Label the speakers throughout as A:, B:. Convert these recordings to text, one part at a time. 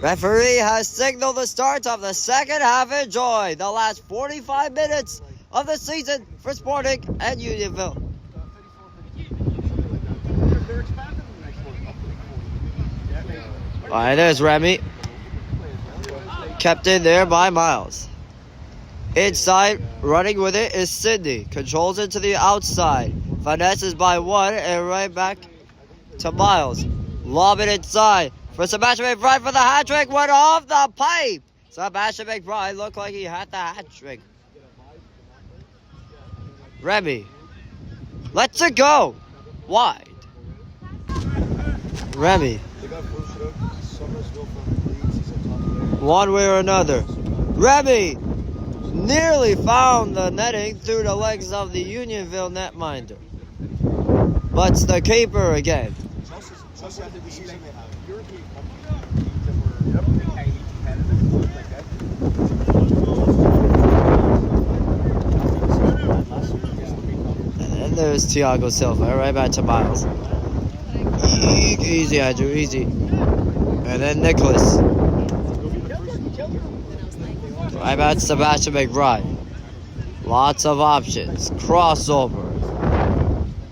A: Referee has signaled the start of the second half. Enjoy the last 45 minutes of the season for Sporting and Unionville. Alright, there's Remy. Kept in there by Miles. Inside, running with it is Sydney. Controls it to the outside. Finesses by one and right back to Miles. Lob it inside for Sebastian McBride for the hat trick. Went off the pipe. Sebastian McBride looked like he had the hat trick. Remy lets it go. Wide. Remy. One way or another. Remy nearly found the netting through the legs of the Unionville netminder. But it's the keeper again. And there's Thiago Silva, right back to Miles. Easy, Andrew, easy. And then Nicholas. Right back to Sebastian McBride. Lots of options. Crossover.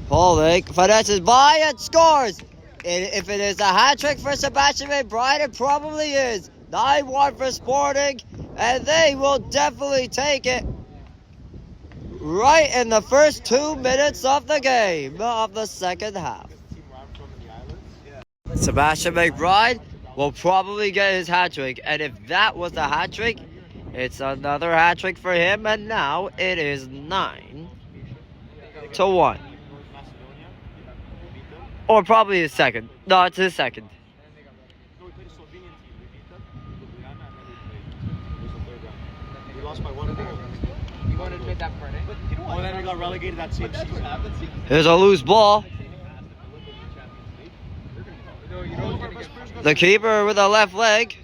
A: Pollock finesses by and scores. And if it is a hat trick for Sebastian McBride, it probably is. 9-1 for Sporting, and they will definitely take it right in the first 2 minutes of the game of the second half. Sebastian McBride will probably get his hat trick, and if that was the hat trick, it's another hat trick for him, and now it is 9-1. Or probably his second. No, it's his second.
B: We lost by 1 goal. You won't admit that part, eh? Oh, then we got relegated that same season.
A: Here's a loose ball. The keeper with a left leg.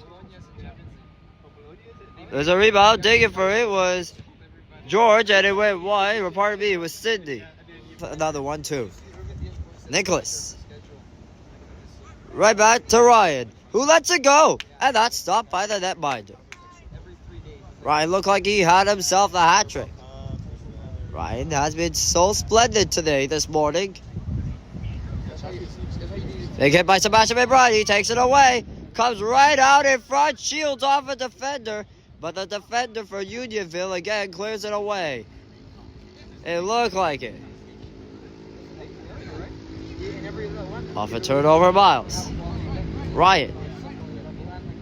A: There's a rebound. Digging for it was George, and it went wide. Or pardon me, it was Sydney. Another one, too. Nicholas. Right back to Ryan, who lets it go. And that's stopped by the netminder. Ryan looked like he had himself a hat trick. Ryan has been so splendid today, this morning. Big hit by Sebastian McBride. He takes it away. Comes right out in front. Shields off a defender. But the defender for Unionville again clears it away. It looked like it. Off a turnover, Miles. Ryan.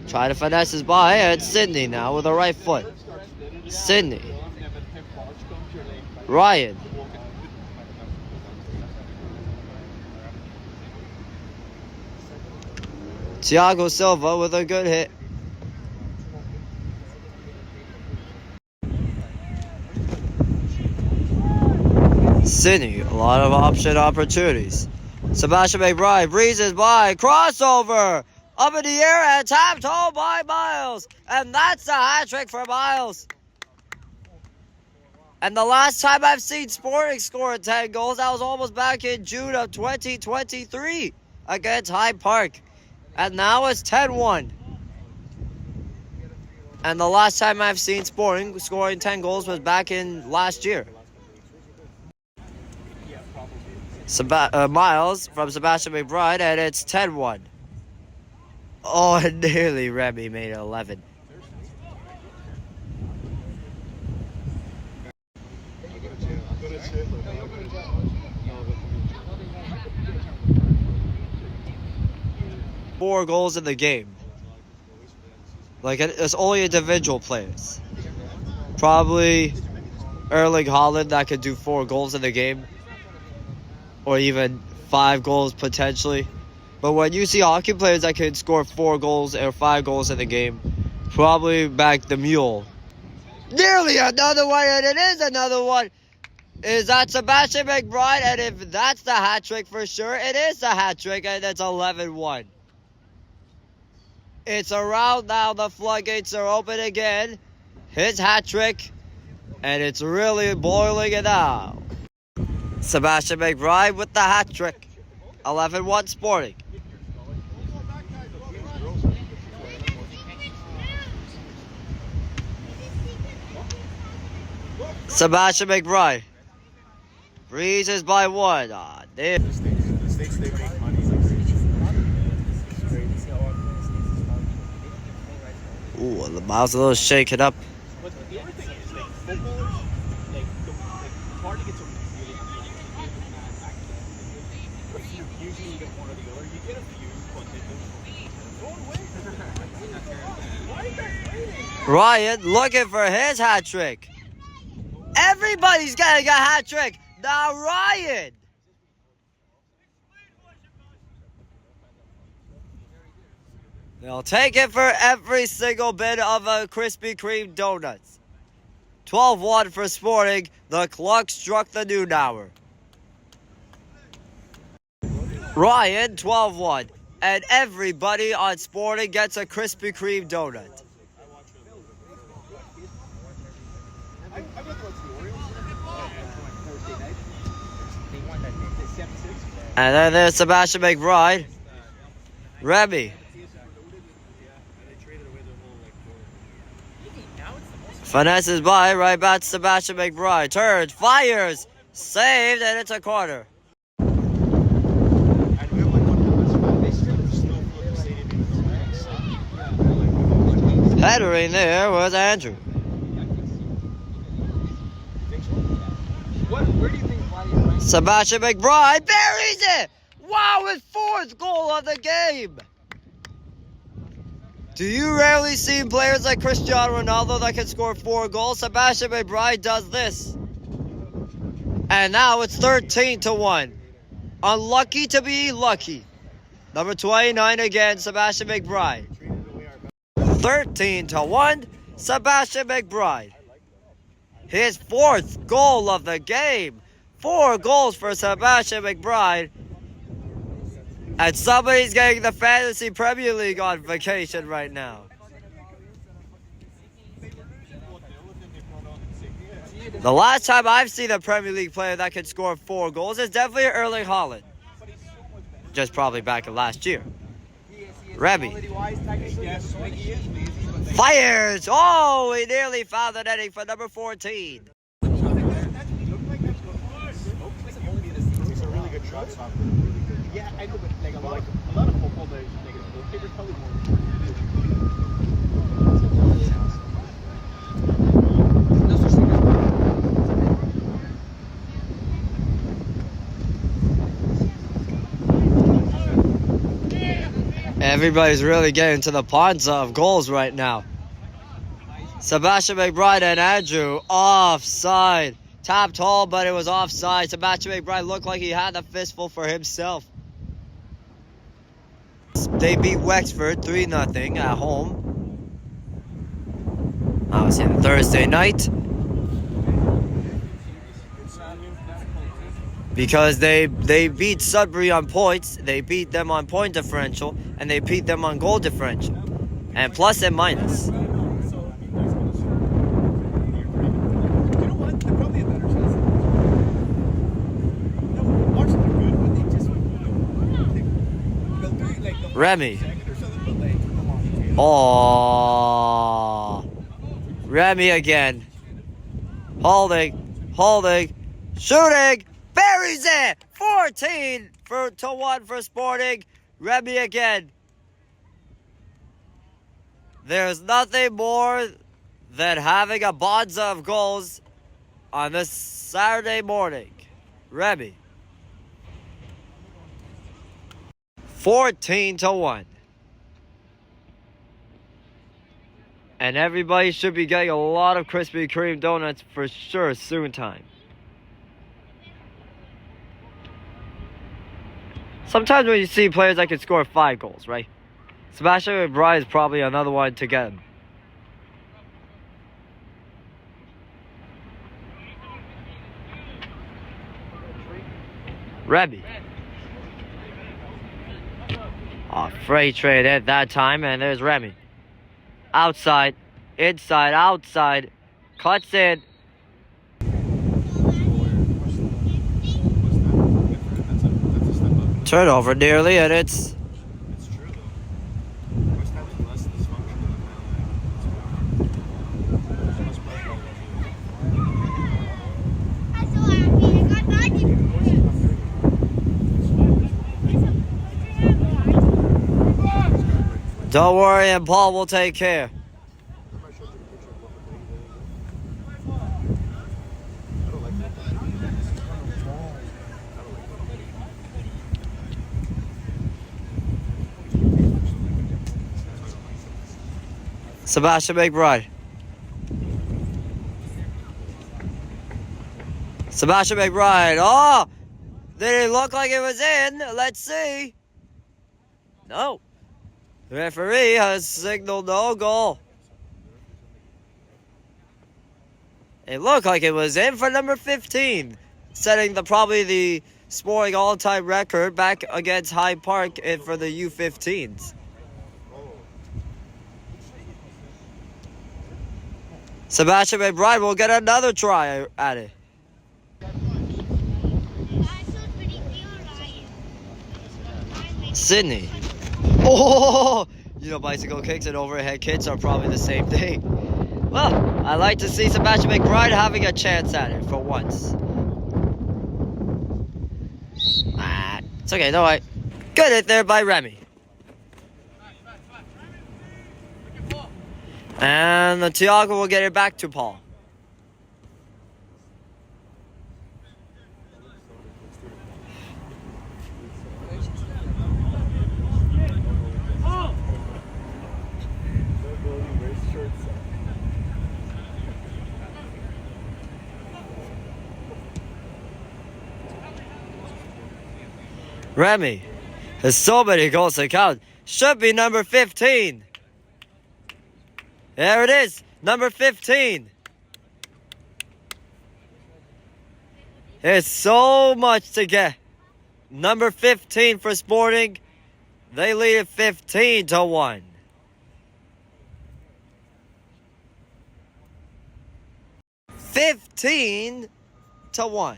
A: Trying to finesse his by, and Sydney now with the right foot. Sydney. Ryan. Thiago Silva with a good hit. Sydney, a lot of option opportunities. Sebastian McBride breezes by, crossover, up in the air and tapped home by Miles. And that's a hat trick for Miles. And the last time I've seen Sporting score 10 goals, that was almost back in June of 2023 against Hyde Park. And now it's 10-1. And the last time I've seen Sporting scoring 10 goals was back in last year. Miles from Sebastian McBride, and it's 10-1. Oh, and nearly Remy made it 11. Four goals in the game. Like, it's only individual players. Probably Erling Haaland that could do 4 goals in the game. Or even 5 goals potentially. But when you see hockey players that can score 4 goals or 5 goals in the game, probably back the mule. Nearly another one, and it is another one. Is that Sebastian McBride? And if that's the hat trick for sure, it is the hat trick, and it's 11-1. It's around now. The floodgates are open again. His hat trick, and it's really boiling it out. Sebastian McBride with the hat trick. 11-1 Sporting. Sebastian McBride. Breezes by one. Ah, damn.
B: The States, they make money.
A: Ooh, the mouth's a little shaken up.
B: But the other thing is, like, footballers, it's hard to get some really good usually you get one or the other. You get a few, but they don't.
A: Ryan looking for his hat trick. Everybody's getting a hat trick. Now Ryan. They'll take it for every single bit of a Krispy Kreme donuts. 12-1 for Sporting. The clock struck the noon hour. Ryan, 12-1. And everybody on Sporting gets a Krispy Kreme donut. And then there's Sebastian McBride. Remy. Finesses by, right back to Sebastian McBride. Turns, fires, saved, and it's a corner. Headering there was Andrew.
B: Where do you think
A: Sebastian McBride buries it! Wow, his fourth goal of the game! Do you rarely see players like Cristiano Ronaldo that can score 4 goals? Sebastian McBride does this. And now it's 13-1. Unlucky to be lucky. Number 29 again, Sebastian McBride. 13-1, Sebastian McBride. His 4th goal of the game. 4 goals for Sebastian McBride. And somebody's getting the Fantasy Premier League on vacation right now. The last time I've seen a Premier League player that can score 4 goals is definitely Erling Haaland. Just probably back in last year. Remy. Fires! Oh, he nearly found the netting for number 14.
B: He's a really good shot stopper. Yeah, I know, but like a lot of football players, goalkeepers probably more.
A: Everybody's really getting to the ponds of goals right now. Sebastian McBride and Andrew offside. Tapped hole, but it was offside. Sebastian McBride looked like he had a fistful for himself. They beat Wexford 3-0 at home. I was in Thursday night. Because they beat Sudbury on points, they beat them on point differential, and they beat them on goal differential. And plus and minus. Remy. Oh, Remy again. Holding, shooting, buries it. 14-1 for Sporting. Remy again. There's nothing more than having a bonza of goals on this Saturday morning. Remy. 14-1. And everybody should be getting a lot of Krispy Kreme donuts for sure soon time. Sometimes when you see players that can score 5 goals, right? Sebastian McBride is probably another one to get him. Remy. Oh, freight trade at that time, and there's Remy. Outside, inside, outside, cuts in. Turnover nearly, and it's...
B: It's true, though. West Ham's less dysfunctional than
A: Don't worry, and Paul will take care. Sebastian McBride. Sebastian McBride. Oh! Did it look like it was in? Let's see. No. The referee has signaled no goal. It looked like it was in for number 15, setting probably the Sporting all-time record back against Hyde Park for the U15s. Sebastian McBride will get another try at it. Sydney. Oh! You know, bicycle kicks and overhead kicks are probably the same thing. Well, I like to see Sebastian McBride having a chance at it for once. It's okay, no way. Good hit there by Remy. And the Thiago will get it back to Paul. Remy has so many goals to count. Should be number 15. There it is, number 15. There's so much to get. Number 15 for Sporting. They lead it 15-1. 15-1.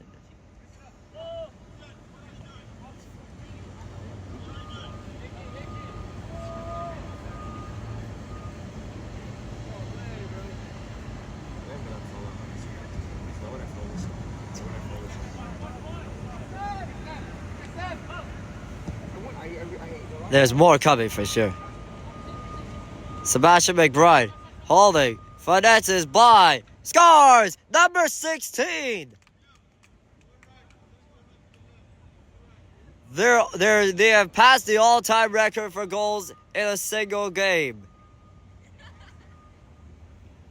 A: There's more coming for sure. Sebastian McBride holding, finesses by, scores, number 16. They have passed the all-time record for goals in a single game.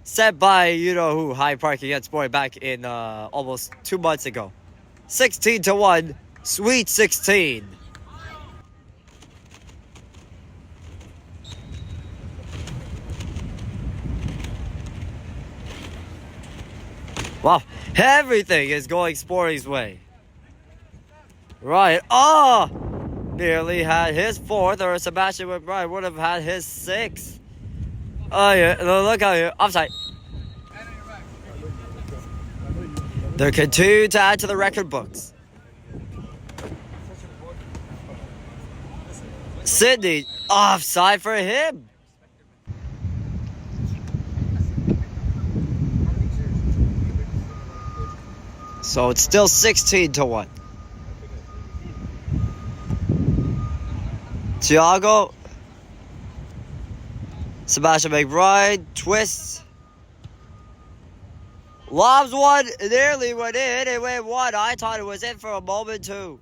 A: Set by, you know who, Hyde Park against Sporting back in almost 2 months ago. 16-1, sweet 16. Wow, everything is going Sporting's way. Right, oh! Nearly had his 4th, or Sebastian McBride would have had his 6th. Oh yeah, look out here, offside. They're continuing to add to the record books. Sydney, offside for him. So it's still 16-1. Thiago. Sebastian McBride twists. Lobs one, nearly went in. It went one. I thought it was in for a moment too.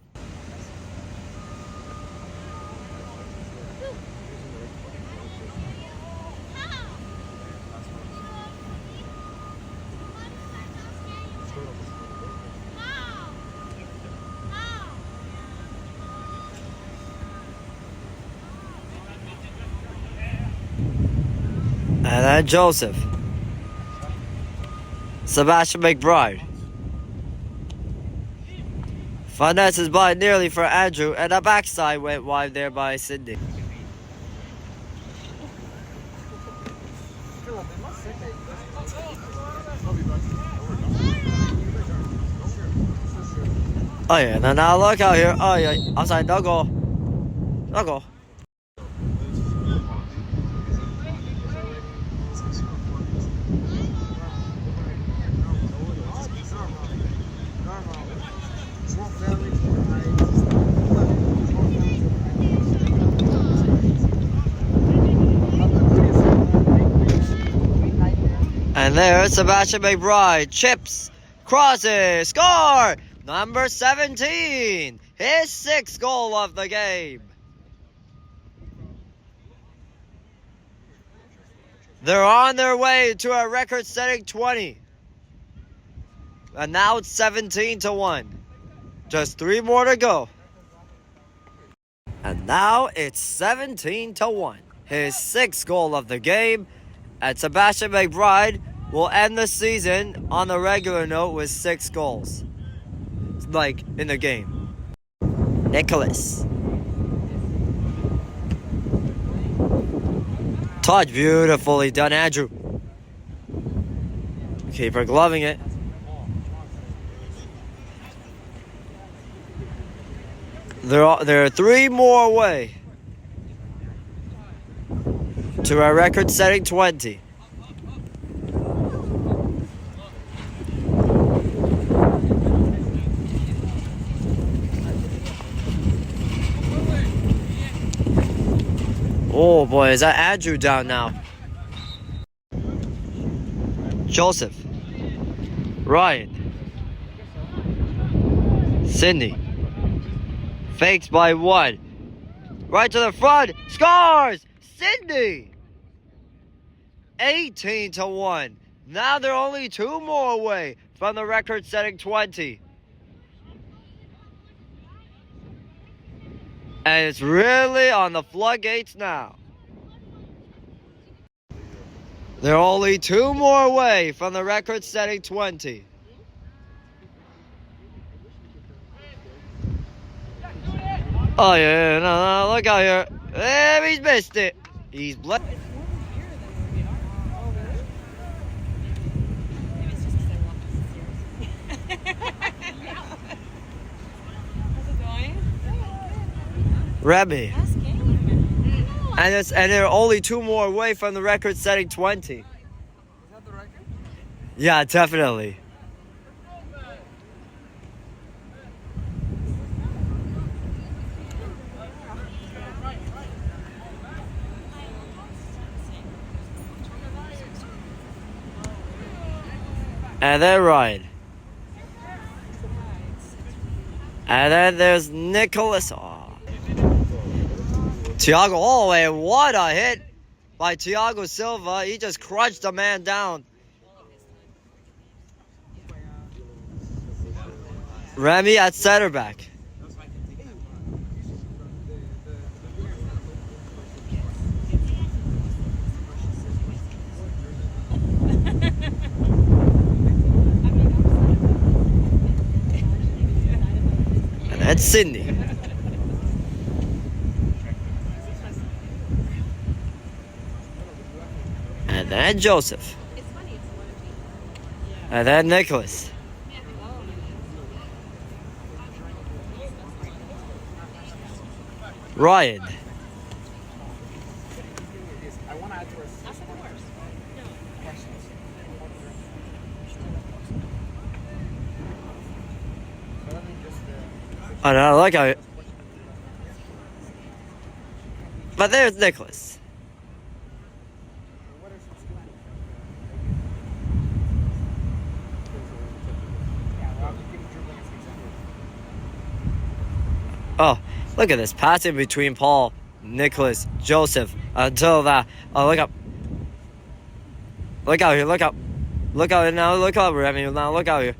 A: And then Joseph. Sebastian McBride. Finesse is by nearly for Andrew, and the backside went wide there by Cindy. Oh yeah, now look out here. Oh yeah, outside, no goal. No goal. And there's Sebastian McBride. Chips, crosses, score! Number 17, his 6th goal of the game. They're on their way to a record-setting 20. And now it's 17-1. Just 3 more to go. And now it's 17-1. His 6th goal of the game. And Sebastian McBride will end the season on the regular note with 6 goals. Like in the game. Nicholas. Touch, beautifully done, Andrew. Keeper gloving it. There are 3 more away to a record-setting 20. Oh boy, is that Andrew down now? Joseph. Ryan. Sydney. Fakes by 1. Right to the front. Scores! Sydney! 18-1. Now they're only 2 more away from the record-setting 20. And it's really on the floodgates now. They're only 2 more away from the record-setting 20. Oh yeah, no, look out here. He's missed it. He's blessed. Remy. And they're only 2 more away from the record-setting 20.
C: Is that the record?
A: Yeah, definitely. And then Ryan. And then there's Nicholas. Oh. Thiago, oh, and what a hit by Thiago Silva. He just crunched the man down. Remy at center back. And that's Sydney. And then Joseph. And then Nicholas. Ryan. Oh no, look how. But there's Nicholas. Oh, look at this passing between Paul, Nicholas, Joseph, until that. Oh, look up. Look out here, look up. Look out now, look up, Remy. Now look out here.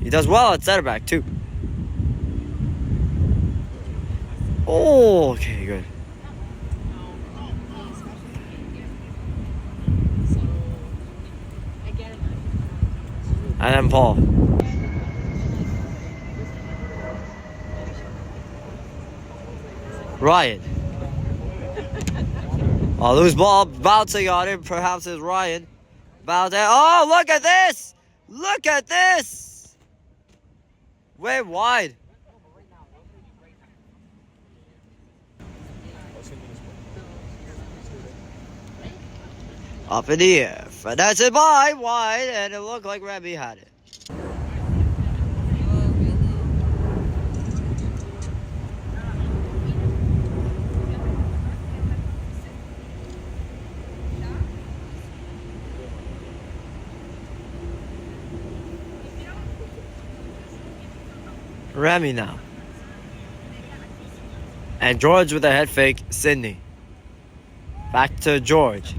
A: He does well at center back, too. Oh, okay, good. And then Paul. Ryan. Oh, loose ball bouncing on him. Perhaps it's Ryan. Oh, look at this! Look at this! Way wide. Up in the air. That's it by wide, and it looked like Remy had it. Remy now. And George with a head fake. Sydney. Back to George.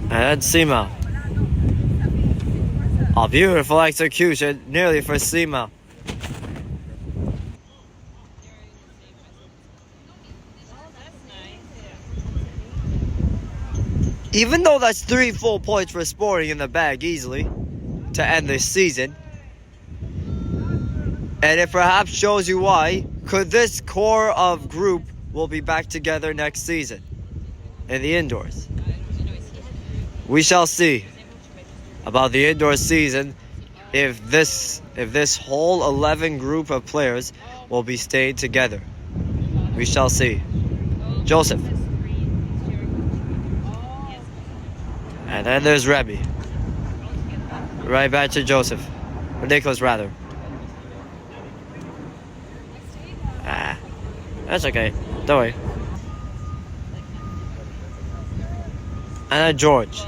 A: And Sima. A beautiful execution, nearly for Sima. Even though that's 3 full points for Sporting in the bag easily to end this season. And it perhaps shows you why. Could this core of group will be back together next season in the indoors? We shall see about the indoor season if this whole 11 group of players will be staying together. We shall see. Joseph. And then there's Remy. Right back to Joseph. Or Nicholas, rather. That's okay. Don't worry. And then George.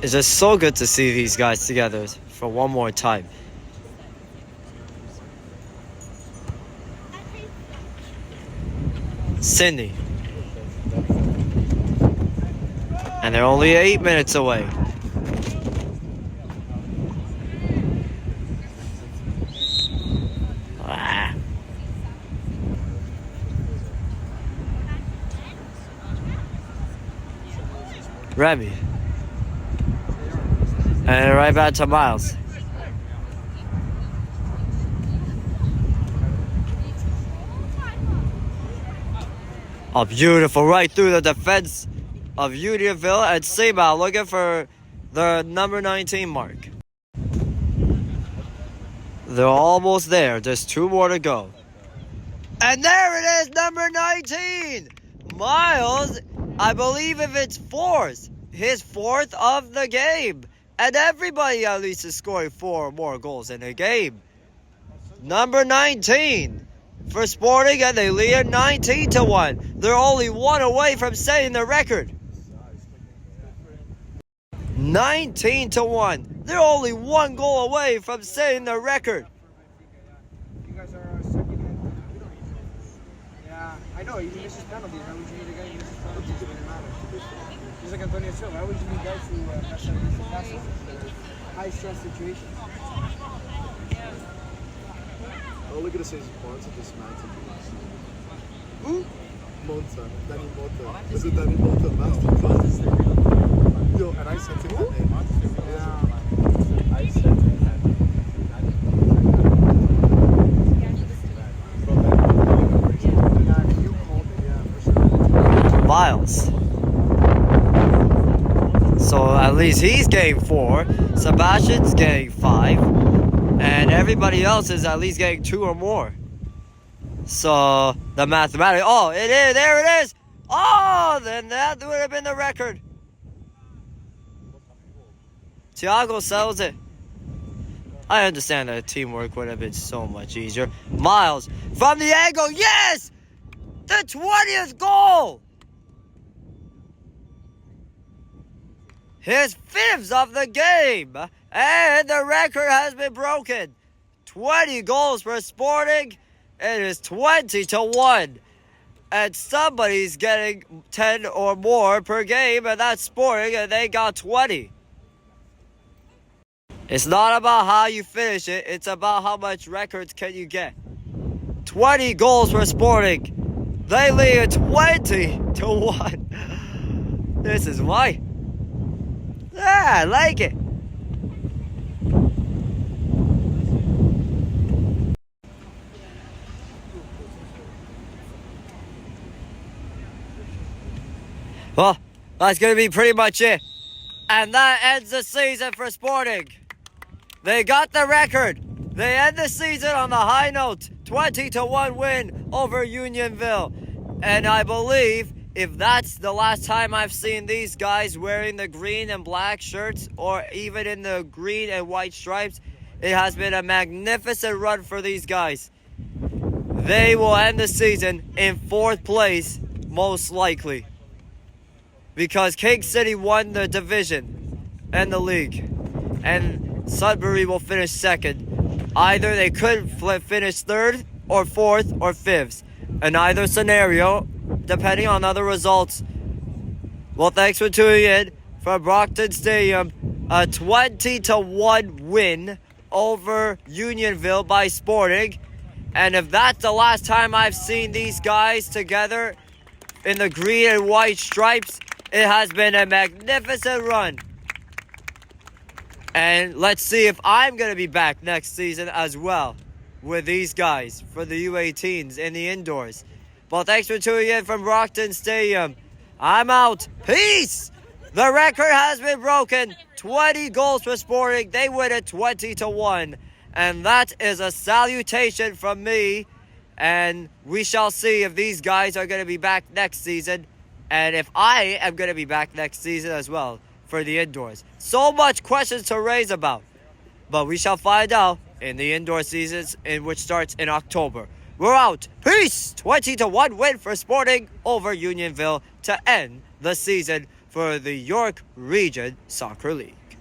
A: It's just so good to see these guys together for one more time. Sydney. And they're only 8 minutes away. Remy. And right back to Miles. Oh, beautiful. Right through the defense of Unionville. And Seymour looking for the number 19 mark. They're almost there. Just 2 more to go. And there it is, number 19. Miles, I believe if it's fourth, his 4th of the game. And everybody at least is scoring 4 or more goals in a game. Number 19 for Sporting, and they lead 19-1. They're only 1 away from setting the record. 19-1. They're only 1 goal away from setting the record.
C: You guys are second in. Yeah, I know. He misses penalties. Why would you need a guy who misses penalties? It doesn't matter. Just like Antonio Silva. Why would you need guys who mess up these passes? High stress situations.
B: Oh, look at the says parts of this mountain.
C: Who?
B: Monta. Danny Monta. Is it Danny Monta masterclass? Yo, and I sent him that name. Yeah. I sent him that name.
A: Miles. So at least he's getting 4. Sebastian's getting 5. And everybody else is at least getting 2 or more. So the mathematics. Oh, it is. There it is. Oh, then that would have been the record. Thiago sells it. I understand that teamwork would have been so much easier. Miles from the angle. Yes! The 20th goal! His 5th of the game. And the record has been broken. 20 goals for Sporting. It is 20-1. And somebody's getting 10 or more per game. And that's Sporting. And they got 20. It's not about how you finish it. It's about how much records can you get. 20 goals for Sporting. They lead 20-1. This is why. Yeah, I like it. Well, that's going to be pretty much it. And that ends the season for Sporting. They got the record. They end the season on the high note. 20-1 win over Unionville. And I believe if that's the last time I've seen these guys wearing the green and black shirts or even in the green and white stripes, it has been a magnificent run for these guys. They will end the season in 4th place, most likely. Because King City won the division and the league. And Sudbury will finish 2nd. Either they could finish 3rd or 4th or 5th. In either scenario, depending on other results. Well, thanks for tuning in from Brockton Stadium. A 20-1 win over Unionville by Sporting. And if that's the last time I've seen these guys together in the green and white stripes, it has been a magnificent run. And let's see if I'm going to be back next season as well with these guys for the U18s in the indoors. Well, thanks for tuning in from Brockton Stadium. I'm out. Peace! The record has been broken. 20 goals for Sporting. They win it 20-1. And that is a salutation from me. And we shall see if these guys are going to be back next season. And if I am going to be back next season as well for the indoors. So much questions to raise about. But we shall find out in the indoor seasons, in which starts in October. We're out. Peace! 20-1 win for Sporting over Unionville to end the season for the York Region Soccer League.